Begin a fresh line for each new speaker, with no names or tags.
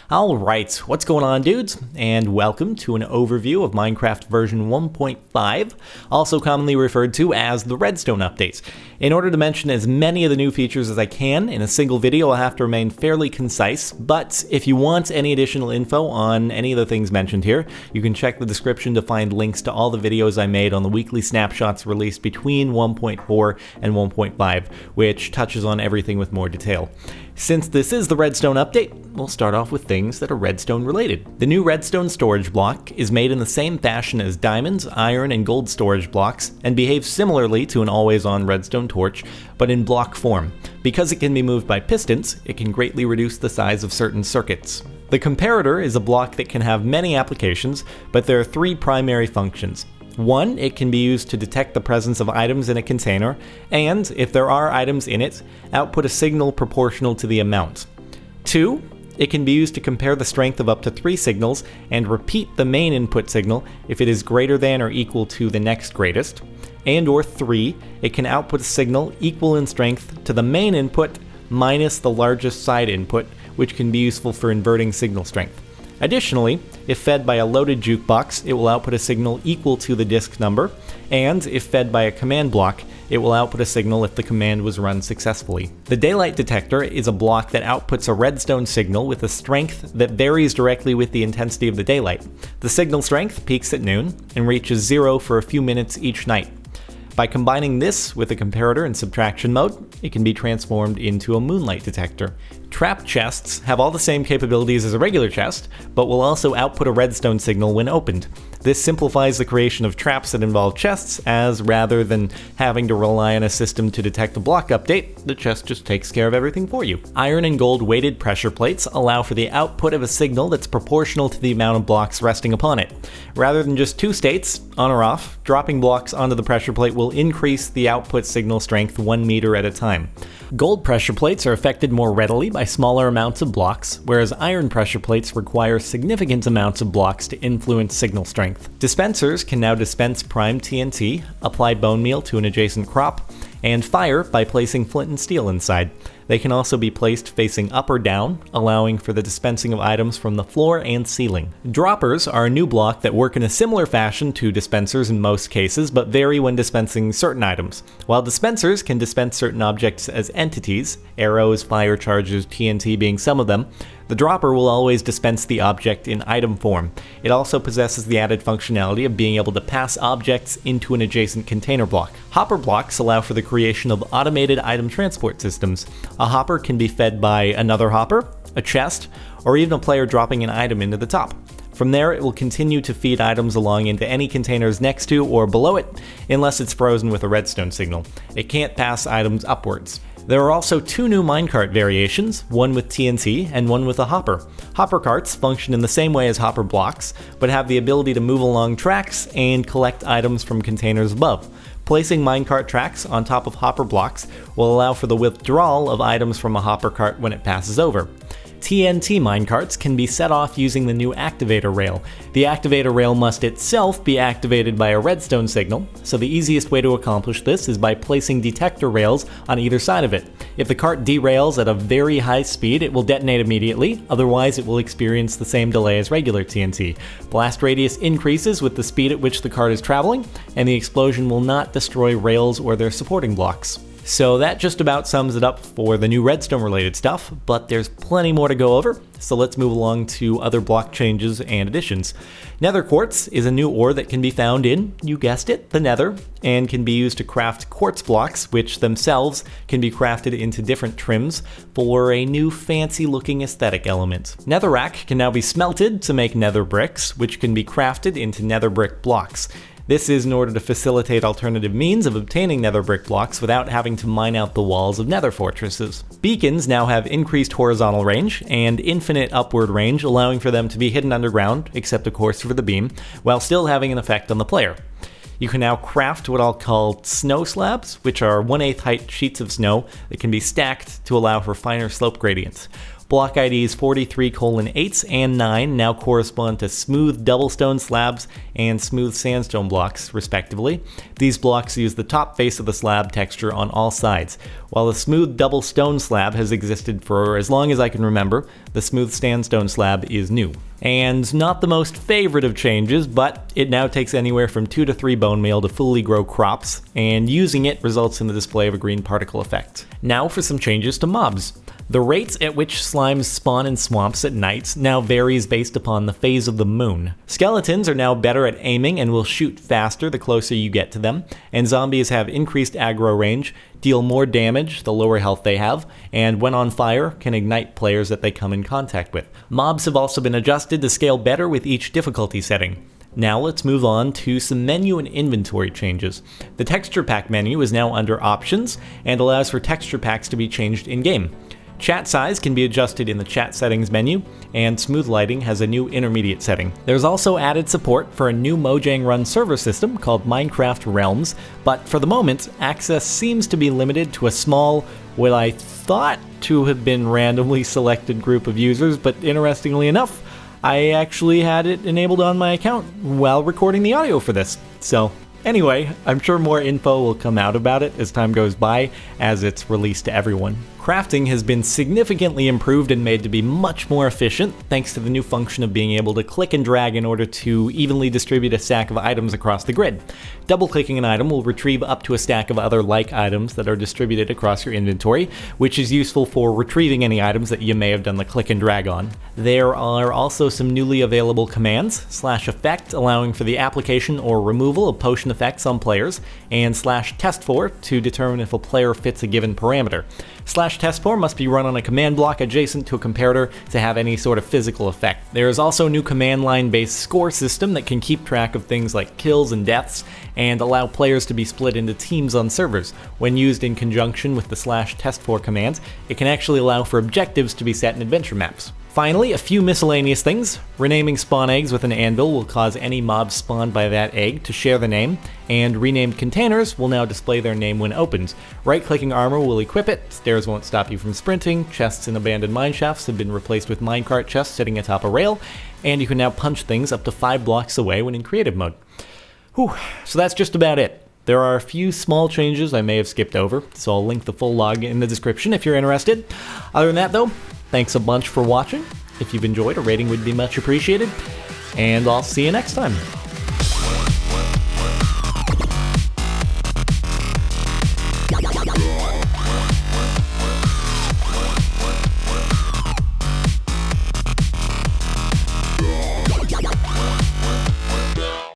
Alright, what's going on, dudes? And welcome to an overview of Minecraft version 1.5, also commonly referred to as the Redstone updates. In order to mention as many of the new features as I can in a single video, I'll have to remain fairly concise, but if you want any additional info on any of the things mentioned here, you can check the description to find links to all the videos I made on the weekly snapshots released between 1.4 and 1.5, which touches on everything with more detail. Since this is the Redstone update, we'll start off with things that are Redstone related. The new Redstone storage block is made in the same fashion as diamonds, iron, and gold storage blocks, and behaves similarly to an always-on redstone torch, but in block form. Because it can be moved by pistons, it can greatly reduce the size of certain circuits. The Comparator is a block that can have many applications, but there are three primary functions. One, it can be used to detect the presence of items in a container, and, if there are items in it, output a signal proportional to the amount. Two, it can be used to compare the strength of up to 3 signals and repeat the main input signal if it is greater than or equal to the next greatest. And or 3, it can output a signal equal in strength to the main input minus the largest side input, which can be useful for inverting signal strength. Additionally, if fed by a loaded jukebox, it will output a signal equal to the disk number, and if fed by a command block, it will output a signal if the command was run successfully. The daylight detector is a block that outputs a redstone signal with a strength that varies directly with the intensity of the daylight. The signal strength peaks at noon and reaches 0 for a few minutes each night. By combining this with a comparator in subtraction mode, it can be transformed into a moonlight detector. Trap chests have all the same capabilities as a regular chest, but will also output a redstone signal when opened. This simplifies the creation of traps that involve chests, as rather than having to rely on a system to detect a block update, the chest just takes care of everything for you. Iron and gold weighted pressure plates allow for the output of a signal that's proportional to the amount of blocks resting upon it. Rather than just 2 states, on or off, dropping blocks onto the pressure plate will increase the output signal strength 1 meter at a time. Gold pressure plates are affected more readily by smaller amounts of blocks, whereas iron pressure plates require significant amounts of blocks to influence signal strength. Dispensers can now dispense prime TNT, apply bone meal to an adjacent crop, and fire by placing flint and steel inside. They can also be placed facing up or down, allowing for the dispensing of items from the floor and ceiling. Droppers are a new block that work in a similar fashion to dispensers in most cases, but vary when dispensing certain items. While dispensers can dispense certain objects as entities, arrows, fire charges, TNT being some of them, the dropper will always dispense the object in item form. It also possesses the added functionality of being able to pass objects into an adjacent container block. Hopper blocks allow for the creation of automated item transport systems. A hopper can be fed by another hopper, a chest, or even a player dropping an item into the top. From there, it will continue to feed items along into any containers next to or below it, unless it's frozen with a redstone signal. It can't pass items upwards. There are also 2 new Minecart variations, one with TNT and one with a hopper. Hopper carts function in the same way as hopper blocks, but have the ability to move along tracks and collect items from containers above. Placing minecart tracks on top of hopper blocks will allow for the withdrawal of items from a hopper cart when it passes over. TNT minecarts can be set off using the new Activator Rail. The Activator Rail must itself be activated by a redstone signal, so the easiest way to accomplish this is by placing Detector rails on either side of it. If the cart derails at a very high speed, it will detonate immediately, otherwise it will experience the same delay as regular TNT. Blast radius increases with the speed at which the cart is traveling, and the explosion will not destroy rails or their supporting blocks. So that just about sums it up for the new redstone related stuff, but there's plenty more to go over, so let's move along to other block changes and additions. Nether Quartz is a new ore that can be found in, you guessed it, the Nether, and can be used to craft quartz blocks, which themselves can be crafted into different trims for a new fancy looking aesthetic element. Netherrack can now be smelted to make nether bricks, which can be crafted into nether brick blocks. This is in order to facilitate alternative means of obtaining nether brick blocks without having to mine out the walls of nether fortresses. Beacons now have increased horizontal range and infinite upward range, allowing for them to be hidden underground, except of course for the beam, while still having an effect on the player. You can now craft what I'll call snow slabs, which are 1/8 height sheets of snow that can be stacked to allow for finer slope gradients. Block IDs 43:8 and 9 now correspond to smooth doublestone slabs and smooth sandstone blocks, respectively. These blocks use the top face of the slab texture on all sides. While the smooth double stone slab has existed for as long as I can remember, the smooth sandstone slab is new. And not the most favorite of changes, but it now takes anywhere from 2 to 3 bone meal to fully grow crops, and using it results in the display of a green particle effect. Now for some changes to mobs. The rates at which slimes spawn in swamps at night now varies based upon the phase of the moon. Skeletons are now better at aiming and will shoot faster the closer you get to them, and zombies have increased aggro range, deal more damage the lower health they have, and when on fire can ignite players that they come in contact with. Mobs have also been adjusted to scale better with each difficulty setting. Now let's move on to some menu and inventory changes. The texture pack menu is now under options and allows for texture packs to be changed in-game. Chat size can be adjusted in the chat settings menu, and smooth lighting has a new intermediate setting. There's also added support for a new Mojang run server system called Minecart Realms, but for the moment, access seems to be limited to a small, what I thought to have been randomly selected group of users, but interestingly enough, I actually had it enabled on my account while recording the audio for this. So anyway, I'm sure more info will come out about it as time goes by, as it's released to everyone. Crafting has been significantly improved and made to be much more efficient, thanks to the new function of being able to click and drag in order to evenly distribute a stack of items across the grid. Double-clicking an item will retrieve up to a stack of other like items that are distributed across your inventory, which is useful for retrieving any items that you may have done the click and drag on. There are also some newly available commands, /effect allowing for the application or removal of potion effects on players, and /test4 to determine if a player fits a given parameter. /test4 must be run on a command block adjacent to a comparator to have any sort of physical effect. There is also a new command line based score system that can keep track of things like kills and deaths and allow players to be split into teams on servers. When used in conjunction with the /test4 command, it can actually allow for objectives to be set in adventure maps. Finally, a few miscellaneous things. Renaming spawn eggs with an anvil will cause any mob spawned by that egg to share the name, and renamed containers will now display their name when opened. Right-clicking armor will equip it, stairs won't stop you from sprinting, chests in abandoned mineshafts have been replaced with minecart chests sitting atop a rail, and you can now punch things up to 5 blocks away when in creative mode. Whew, so that's just about it. There are a few small changes I may have skipped over, so I'll link the full log in the description if you're interested. Other than that though, thanks a bunch for watching. If you've enjoyed, a rating would be much appreciated, and I'll see you next time.